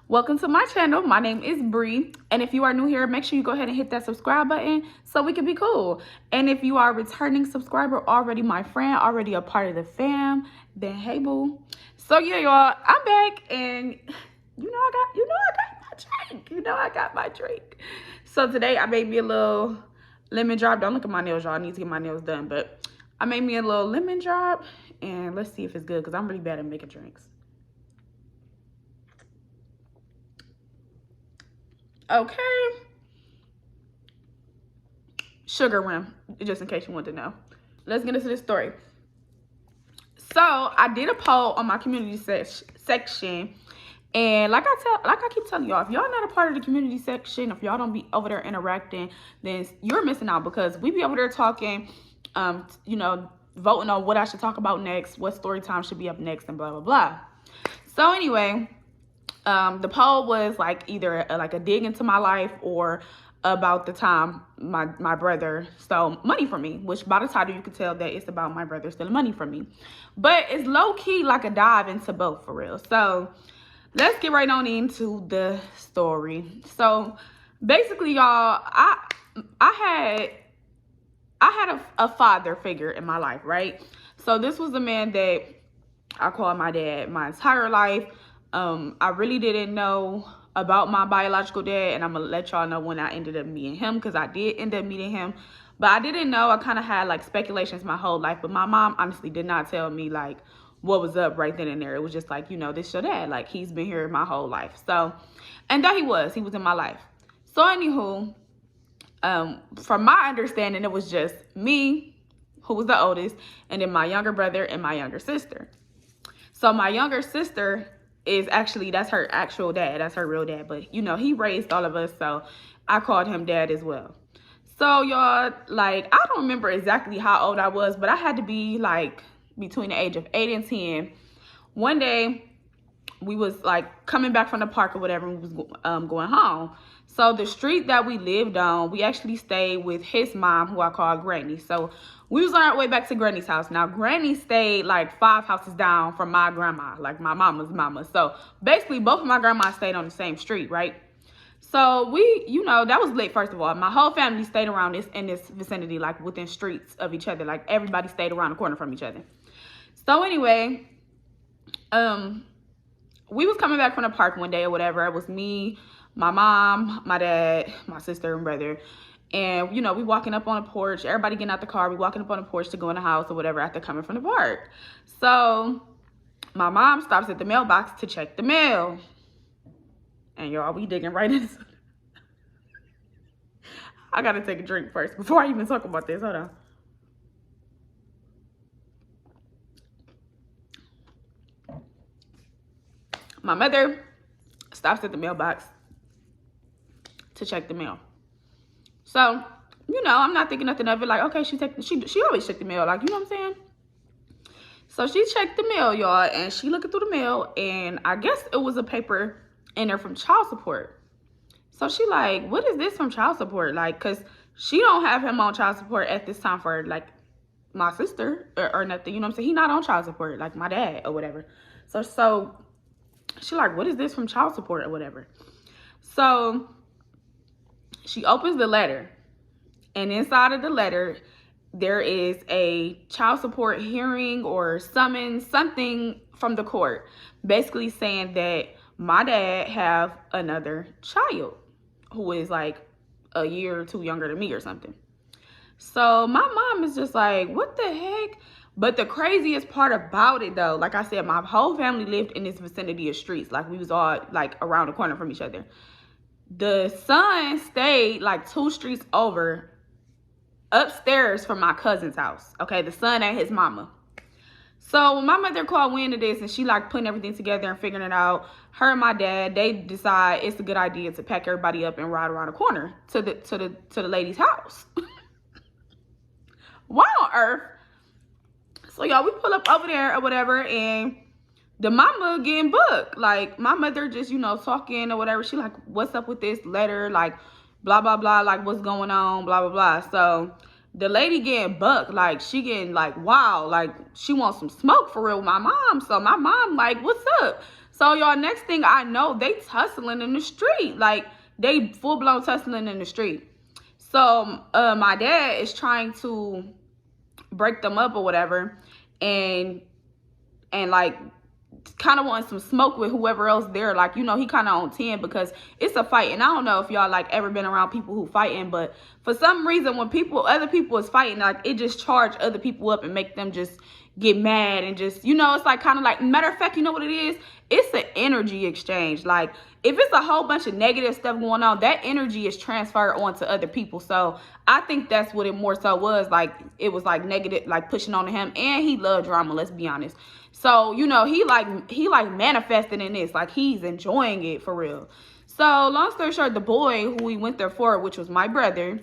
Welcome to my channel. My name is Bree, and if you are new here, make sure you go ahead and hit that subscribe button so we can be cool. And if you are a returning subscriber, already my friend, already a part of the fam, then hey boo. So yeah, y'all, I'm back, and I got my drink. So today I made me a little lemon drop. Don't look at my nails, y'all. I need to get my nails done, but I made me a little lemon drop, and let's see if it's good because I'm really bad at making drinks. Okay. Sugar rim, just in case you want to know. Let's get into this story. So I did a poll on my community section, and like I keep telling y'all, if y'all not a part of the community section, if y'all don't be over there interacting, then you're missing out, because we be over there talking, voting on what I should talk about next, what story time should be up next, and blah blah blah. So anyway, the poll was like either a dig into my life or about the time my brother stole money from me, which by the title you could tell that it's about my brother stealing money from me. But it's low-key like a dive into both, for real. So let's get right on into the story. So basically, y'all, I had a father figure in my life, right? So this was the man that I called my dad my entire life. I really didn't know about my biological dad, and I'm gonna let y'all know when I ended up meeting him, because I did end up meeting him, but I didn't know. I kind of had like speculations my whole life, but my mom honestly did not tell me like what was up right then and there. It was just like, this your dad, like he's been here my whole life. So, and that he was in my life. So anywho, from my understanding, it was just me, who was the oldest, and then my younger brother and my younger sister. So my younger sister is actually, that's her actual dad. That's her real dad. But, he raised all of us, so I called him dad as well. So, y'all, like, I don't remember exactly how old I was, but I had to be, like, between the age of 8 and 10. One day, we was, like, coming back from the park or whatever, and we was going home. So, the street that we lived on, we actually stayed with his mom, who I call Granny. So, we was on our way back to Granny's house. Now, Granny stayed like 5 houses down from my grandma, like my mama's mama. So basically, both of my grandmas stayed on the same street, right? So we, that was lit, first of all. My whole family stayed around in this vicinity, like within streets of each other. Like everybody stayed around the corner from each other. So anyway, we was coming back from the park one day or whatever. It was me, my mom, my dad, my sister and brother. And, we walking up on the porch, everybody getting out the car, we walking up on the porch to go in the house or whatever after coming from the park. So my mom stops at the mailbox to check the mail. And y'all, we digging right into it. I gotta take a drink first before I even talk about this. Hold on. My mother stops at the mailbox to check the mail. So, I'm not thinking nothing of it. Like, okay, she always checked the mail. Like, you know what I'm saying? So she checked the mail, y'all, and she looking through the mail, and I guess it was a paper in there from child support. So she like, what is this from child support? Like, because she don't have him on child support at this time for, like, my sister or nothing. You know what I'm saying? He not on child support, like my dad or whatever. So she like, what is this from child support or whatever? So she opens the letter, and inside of the letter, there is a child support hearing or summons, something from the court, basically saying that my dad have another child who is like a year or two younger than me or something. So my mom is just like, what the heck? But the craziest part about it, though, like I said, my whole family lived in this vicinity of streets. Like, we was all like around the corner from each other. The son stayed like 2 streets over, upstairs from my cousin's house. Okay, the son and his mama. So when my mother called wind of this, and she like putting everything together and figuring it out, her and my dad, they decide it's a good idea to pack everybody up and ride around the corner to the lady's house. Why on earth? So y'all, we pull up over there or whatever, and the mama getting booked. Like, my mother just, talking or whatever. She like, what's up with this letter? Like, blah, blah, blah. Like, what's going on? Blah, blah, blah. So the lady getting bucked. Like, she getting like, wow. Like, she wants some smoke for real with my mom. So my mom like, what's up? So y'all, next thing I know, they tussling in the street. Like, they full-blown tussling in the street. So my dad is trying to break them up or whatever, and like kind of wanting some smoke with whoever else there. Like, you know, he kind of on 10 because it's a fight. And I don't know if y'all like ever been around people who fighting, but for some reason when other people is fighting, like, it just charge other people up and make them just get mad and just, you know, it's like kind of like, matter of fact, you know what it is? It's an energy exchange. Like, if it's a whole bunch of negative stuff going on, that energy is transferred onto other people. So I think that's what it more so was. Like, it was like negative, like pushing on him, and he loved drama, let's be honest. So, you know, he like manifested in this, like he's enjoying it for real. So long story short, the boy who we went there for, which was my brother,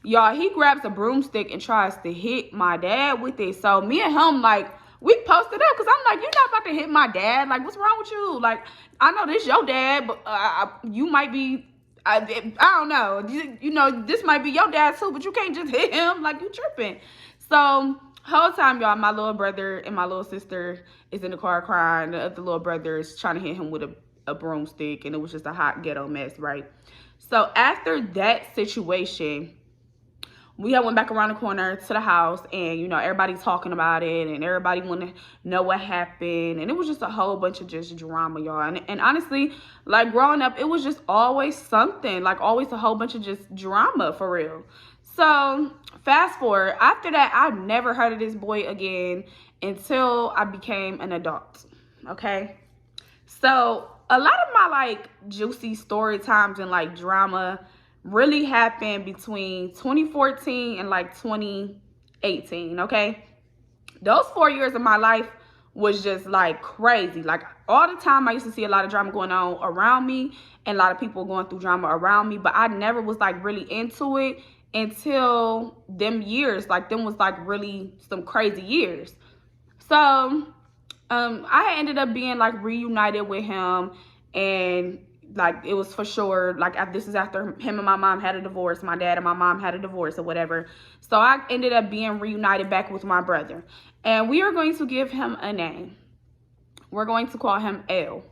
y'all, he grabs a broomstick and tries to hit my dad with it. So me and him, like, we posted up because I'm like, you're not about to hit my dad. Like, what's wrong with you? Like, I know this your dad, but you might be, I don't know. You know, this might be your dad too, but you can't just hit him. Like, you tripping. So whole time, y'all, my little brother and my little sister is in the car crying. The other little brother is trying to hit him with a broomstick, and it was just a hot ghetto mess, right? So after that situation, we all went back around the corner to the house, and, you know, everybody talking about it, and everybody want to know what happened. And it was just a whole bunch of just drama, y'all. And honestly, like, growing up, it was just always something, like always a whole bunch of just drama for real. So fast forward, after that, I never heard of this boy again until I became an adult, okay? So a lot of my, like, juicy story times and, like, drama really happened between 2014 and, like, 2018, okay? Those 4 years of my life was just, like, crazy. Like, all the time I used to see a lot of drama going on around me and a lot of people going through drama around me, but I never was, like, really into it until them years. Like, them was, like, really some crazy years. So I ended up being, like, reunited with him, and, like, it was for sure, like, this is after him and my mom had a divorce. My dad and my mom had a divorce or whatever. So I ended up being reunited back with my brother, and we are going to give him a name. We're going to call him L.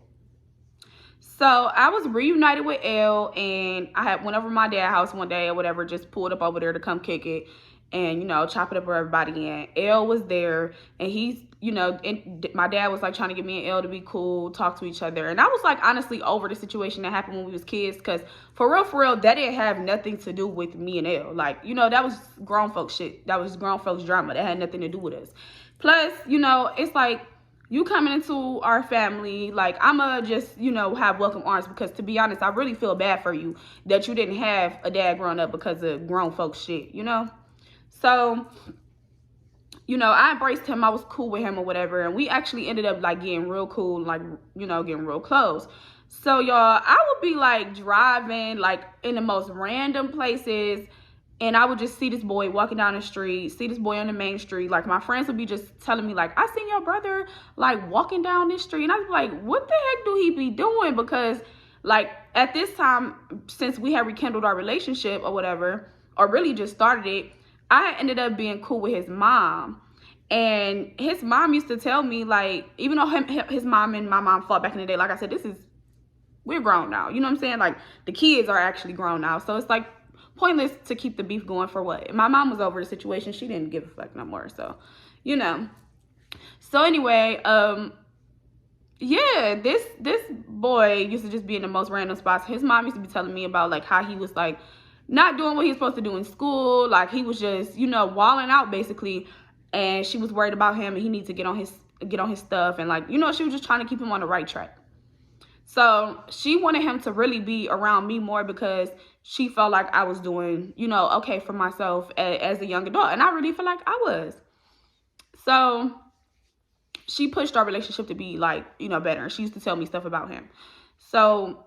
So I was reunited with L, and I went over to my dad's house one day or whatever, just pulled up over there to come kick it and, you know, chop it up with everybody. And L was there, and he's, you know, and my dad was, like, trying to get me and L to be cool, talk to each other. And I was, like, honestly over the situation that happened when we was kids, because for real, that didn't have nothing to do with me and L. Like, you know, that was grown folks shit. That was grown folks drama. That had nothing to do with us. Plus, you know, it's like, you coming into our family, like, I'ma just, you know, have welcome arms, because to be honest, I really feel bad for you that you didn't have a dad growing up because of grown folks shit, you know? So, you know, I embraced him. I was cool with him or whatever, and we actually ended up, like, getting real cool, like, you know, getting real close. So, y'all, I would be, like, driving, like, in the most random places, and I would just see this boy walking down the street, see this boy on the main street. Like, my friends would be just telling me, like, I seen your brother, like, walking down this street. And I was like, what the heck do he be doing? Because, like, at this time, since we had rekindled our relationship or whatever, or really just started it, I ended up being cool with his mom. And his mom used to tell me, like, even though his mom and my mom fought back in the day, like I said, we're grown now. You know what I'm saying? Like, the kids are actually grown now. So it's, like, pointless to keep the beef going for what? My mom was over the situation. She didn't give a fuck no more. So, you know. So anyway, yeah, this boy used to just be in the most random spots. His mom used to be telling me about, like, how he was, like, not doing what he was supposed to do in school. Like, he was just, you know, wilding out basically. And she was worried about him, and he needs to get on his stuff. And, like, you know, she was just trying to keep him on the right track. So she wanted him to really be around me more because she felt like I was doing, you know, okay for myself as a young adult. And I really feel like I was. So she pushed our relationship to be, like, you know, better. And she used to tell me stuff about him. So,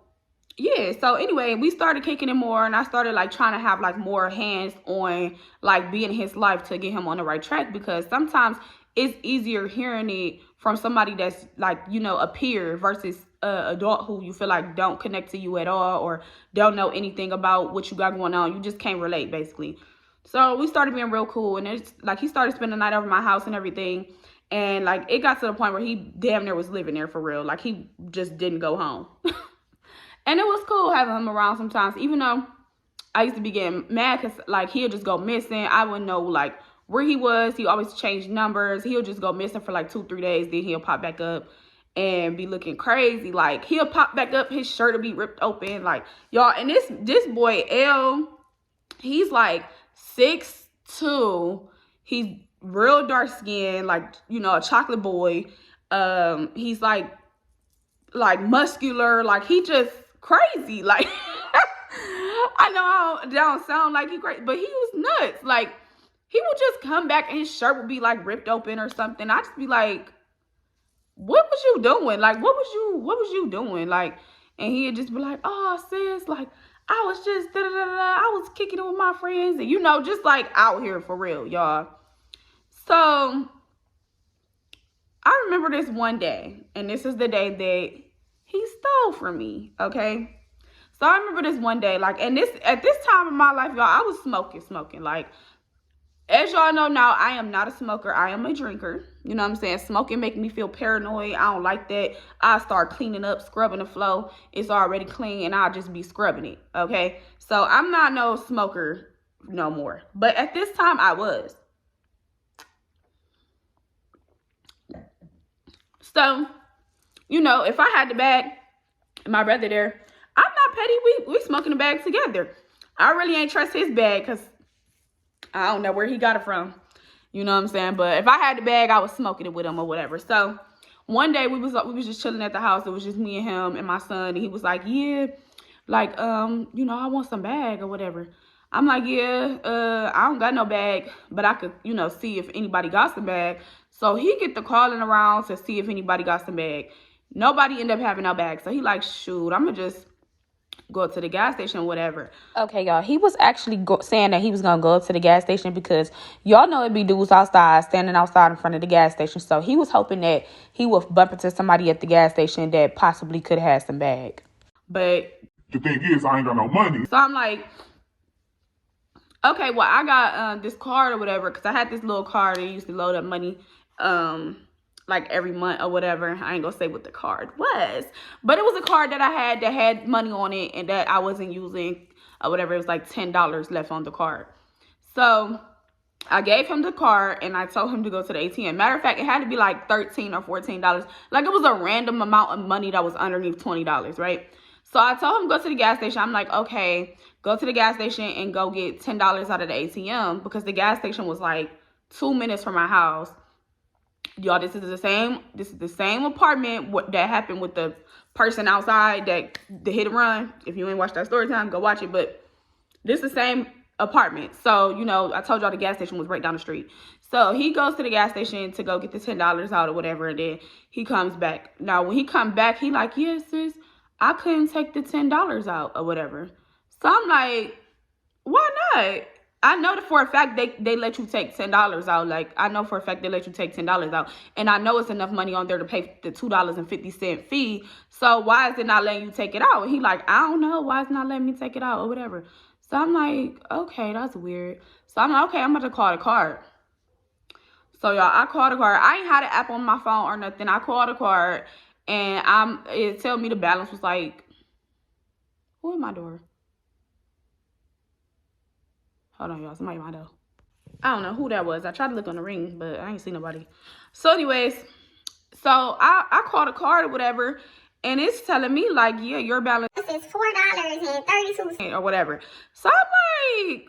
yeah. So anyway, we started kicking it more. And I started, like, trying to have, like, more hands on, like, being in his life to get him on the right track. Because sometimes it's easier hearing it from somebody that's, like, you know, a peer versus adult who you feel like don't connect to you at all or don't know anything about what you got going on. You just can't relate, basically. So we started being real cool, and it's like he started spending the night over my house and everything. And like it got to the point where he damn near was living there for real. Like he just didn't go home. And it was cool having him around sometimes, even though I used to be getting mad because like he'll just go missing. I wouldn't know like where he was. He always changed numbers. He'll just go missing for like 2-3 days. Then he'll pop back up and be looking crazy. Like he'll pop back up, his shirt will be ripped open. Like y'all, and this boy L, he's like 6'2". He's real dark skin, like, you know, a chocolate boy. He's like muscular, like he just crazy. Like I know how that don't sound like he crazy, but he was nuts. Like he would just come back and his shirt would be like ripped open or something. I'd just be like, what was you doing? Like what was you doing? Like, and he'd just be like, oh sis, like I was just I was kicking it with my friends, and you know, just like out here for real, y'all. So I remember this one day, and this is the day that he stole from me, okay? So I remember this one day, like, and this at this time in my life, y'all, I was smoking. Like, as y'all know now, I am not a smoker. I am a drinker. You know what I'm saying? Smoking make me feel paranoid. I don't like that. I start cleaning up, scrubbing the floor. It's already clean, and I'll just be scrubbing it, okay? So I'm not no smoker no more. But at this time, I was. So, you know, if I had the bag and my brother there, I'm not petty. We smoking the bag together. I really ain't trust his bag because I don't know where he got it from. You know what I'm saying? But if I had the bag, I was smoking it with him or whatever. So one day we was just chilling at the house. It was just me and him and my son. And he was like, yeah, like, you know, I want some bag or whatever. I'm like, yeah, I don't got no bag, but I could, you know, see if anybody got some bag. So he get the calling around to see if anybody got some bag. Nobody ended up having no bag. So he like, shoot, I'm going to just go to the gas station or whatever. Okay, y'all, he was actually saying that he was going to go to the gas station because y'all know it be dudes outside, standing outside in front of the gas station. So he was hoping that he would bump into somebody at the gas station that possibly could have some bag. But the thing is, I ain't got no money. So I'm like, okay, well, I got this card or whatever, because I had this little card that used to load up money like every month or whatever. I ain't gonna say what the card was, but it was a card that I had that had money on it and that I wasn't using or whatever. It was like $10 left on the card. So I gave him the card and I told him to go to the ATM. Matter of fact, it had to be like $13 or $14. Like it was a random amount of money that was underneath $20, right? So I told him to go to the gas station. I'm like, okay, go to the gas station and go get $10 out of the ATM, because the gas station was like 2 minutes from my house. Y'all, this is the same apartment that happened with the person outside that the hit and run. If you ain't watched that story time, go watch it. But this is the same apartment. So, you know, I told y'all the gas station was right down the street. So he goes to the gas station to go get the $10 out or whatever, and then he comes back. Now, when he come back, he like, yes, sis, I couldn't take the $10 out or whatever. So I'm like, why not? I know that for a fact they let you take $10 out. Like, I know for a fact they let you take $10 out. And I know it's enough money on there to pay the $2.50 fee. So why is it not letting you take it out? And he like, I don't know. Why is it not letting me take it out or whatever? So I'm like, okay, that's weird. So I'm like, okay, I'm about to call the card. So y'all, I called the card. I ain't had an app on my phone or nothing. I called the card and it told me the balance was like, who in my door? Hold on, y'all. Somebody in my door. I don't know who that was. I tried to look on the ring, but I ain't see nobody. So anyways, so I called a card or whatever, and it's telling me like, yeah, your balance is $4.32 or whatever. So I'm like,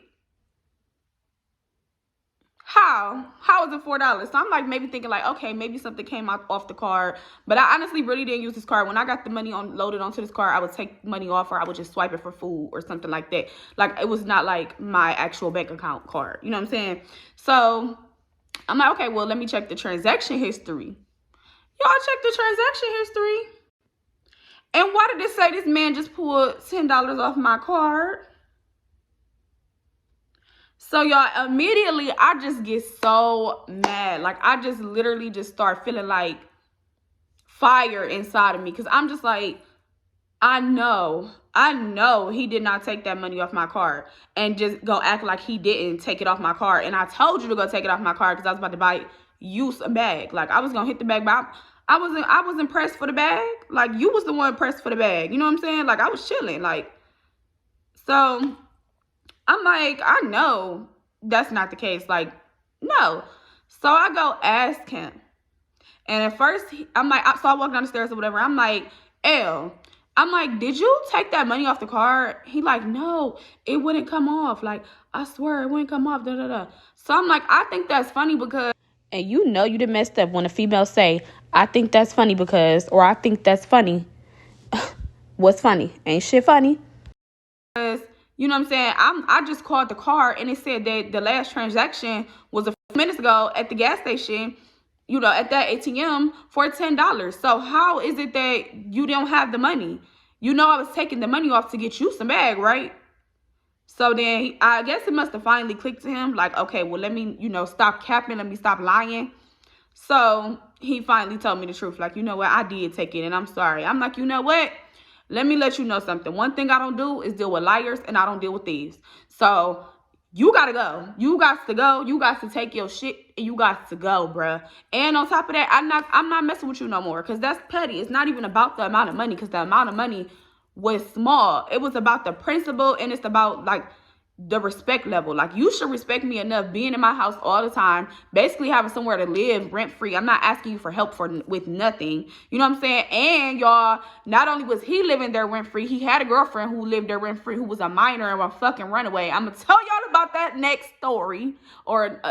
how is it $4? So I'm like maybe thinking like, okay, maybe something came out off the card. But I honestly really didn't use this card. When I got the money loaded onto this card, I would take money off, or I would just swipe it for food or something like that. Like it was not like my actual bank account card. You know what I'm saying? So I'm like, okay, well, let me check the transaction history. Y'all check the transaction history. And why did it say this man just pulled $10 off my card? So y'all, immediately I just get so mad. Like I just literally just start feeling like fire inside of me, because I'm just like, I know he did not take that money off my card and just go act like he didn't take it off my card. And I told you to go take it off my card because I was about to buy use a bag. Like, I was gonna hit the bag, but I wasn't pressed for the bag. Like, you was the one pressed for the bag. You know what I'm saying? Like, I was chilling. Like, so I'm like, I know that's not the case. Like, no. So I go ask him. And at first, I'm like, so I walk down the stairs or whatever. I'm like, L, I'm like, did you take that money off the card? He like, no, it wouldn't come off. Like, I swear it wouldn't come off. Da, da, da. So I'm like, I think that's funny because, and you know you done messed up when a female say, I think that's funny because, or I think that's funny. What's funny? Ain't shit funny. Because, you know what I'm saying? I just called the car and it said that the last transaction was a few minutes ago at the gas station, you know, at that ATM for $10. So how is it that you don't have the money? You know, I was taking the money off to get you some bag, right? So then I guess it must have finally clicked to him. Like, okay, well, let me, you know, stop capping. Let me stop lying. So he finally told me the truth. Like, you know what? I did take it and I'm sorry. I'm like, you know what? Let me let you know something. One thing I don't do is deal with liars and I don't deal with thieves. So you gotta go. You got to go. You got to take your shit and you got to go, bruh. And on top of that, I'm not messing with you no more because that's petty. It's not even about the amount of money because the amount of money was small. It was about the principle and it's about like the respect level. Like, you should respect me enough being in my house all the time, basically having somewhere to live rent free. I'm not asking you for help with nothing. You know what I'm saying? And y'all, not only was he living there rent free, he had a girlfriend who lived there rent free who was a minor and a fucking runaway. I'm gonna tell y'all about that next story or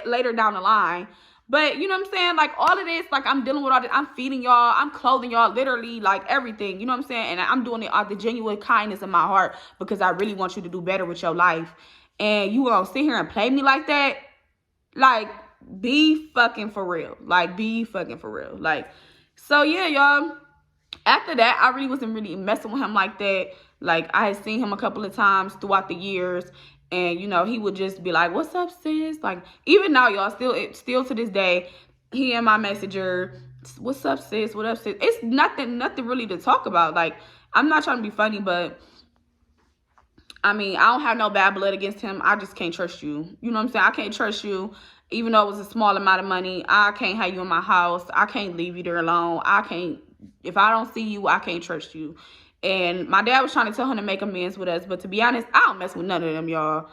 later down the line. But you know what I'm saying? Like, all of this, like, I'm dealing with all this. I'm feeding y'all. I'm clothing y'all, literally, like, everything. You know what I'm saying? And I'm doing it out of the genuine kindness in my heart because I really want you to do better with your life. And you gonna sit here and play me like that? Like, be fucking for real. Like, be fucking for real. Like, so, yeah, y'all. After that, I really wasn't really messing with him like that. Like, I had seen him a couple of times throughout the years. And, you know, he would just be like, what's up, sis? Like, even now, y'all, still to this day, he and my messenger, what's up, sis? What up, sis? It's nothing really to talk about. Like, I'm not trying to be funny, but, I mean, I don't have no bad blood against him. I just can't trust you. You know what I'm saying? I can't trust you, even though it was a small amount of money. I can't have you in my house. I can't leave you there alone. If I don't see you, I can't trust you. And my dad was trying to tell him to make amends with us. But to be honest, I don't mess with none of them, y'all.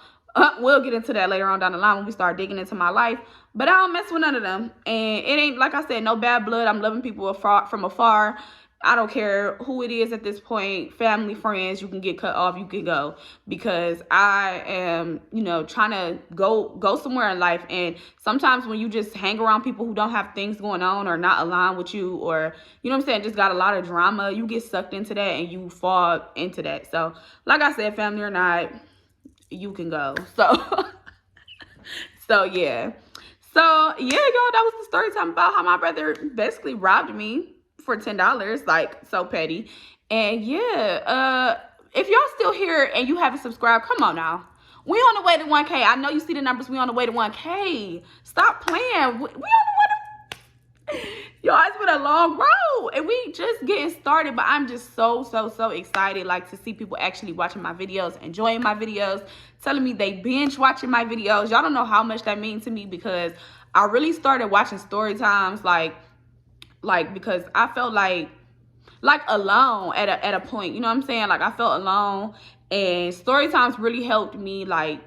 We'll get into that later on down the line when we start digging into my life. But I don't mess with none of them. And it ain't, like I said, no bad blood. I'm loving people from afar. I don't care who it is at this point. Family, friends, you can get cut off. You can go. Because I am, you know, trying to go somewhere in life. And sometimes when you just hang around people who don't have things going on or not aligned with you or, you know what I'm saying, just got a lot of drama, you get sucked into that and you fall into that. So, like I said, family or not, you can go. So, yeah. So, yeah, y'all, that was the story time about how my brother basically robbed me for $10, like, so petty. And yeah, if y'all still here and you haven't subscribed, come on now. We on the way to 1K. I know you see the numbers. We on the way to 1K. Stop playing. We on the way to... Y'all, it's been a long road and we just getting started, but I'm just so excited, like, to see people actually watching my videos, enjoying my videos, telling me they binge watching my videos. Y'all don't know how much that means to me because I really started watching story times, like because I felt like alone at a point, you know what I'm saying? Like, I felt alone, and story times really helped me like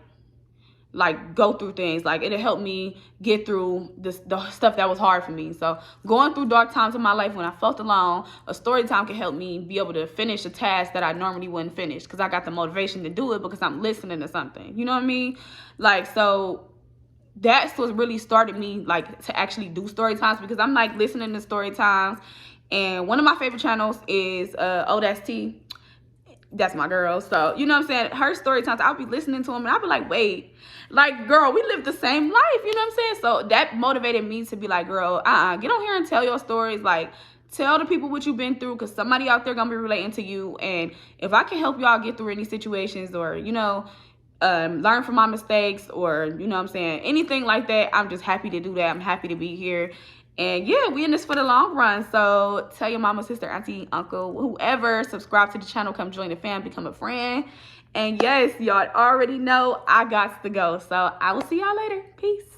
go through things. Like, it helped me get through the stuff that was hard for me. So going through dark times in my life when I felt alone, a story time can help me be able to finish a task that I normally wouldn't finish because I got the motivation to do it because I'm listening to something, you know what I mean? Like, so that's what really started me, like, to actually do story times because I'm, like, listening to story times. And one of my favorite channels is Oh That's T. That's my girl. So, you know what I'm saying? Her story times, I'll be listening to them and I'll be like, wait, like, girl, we live the same life. You know what I'm saying? So that motivated me to be like, girl, get on here and tell your stories. Like, tell the people what you've been through because somebody out there gonna be relating to you. And if I can help y'all get through any situations or, you know, learn from my mistakes or, you know what I'm saying, anything like that, I'm just happy to do that. I'm happy to be here. And yeah, we in this for the long run. So tell your mama, sister, auntie, uncle, whoever, subscribe to the channel, come join the fam, become a friend. And yes, y'all already know I got to go. So I will see y'all later. Peace.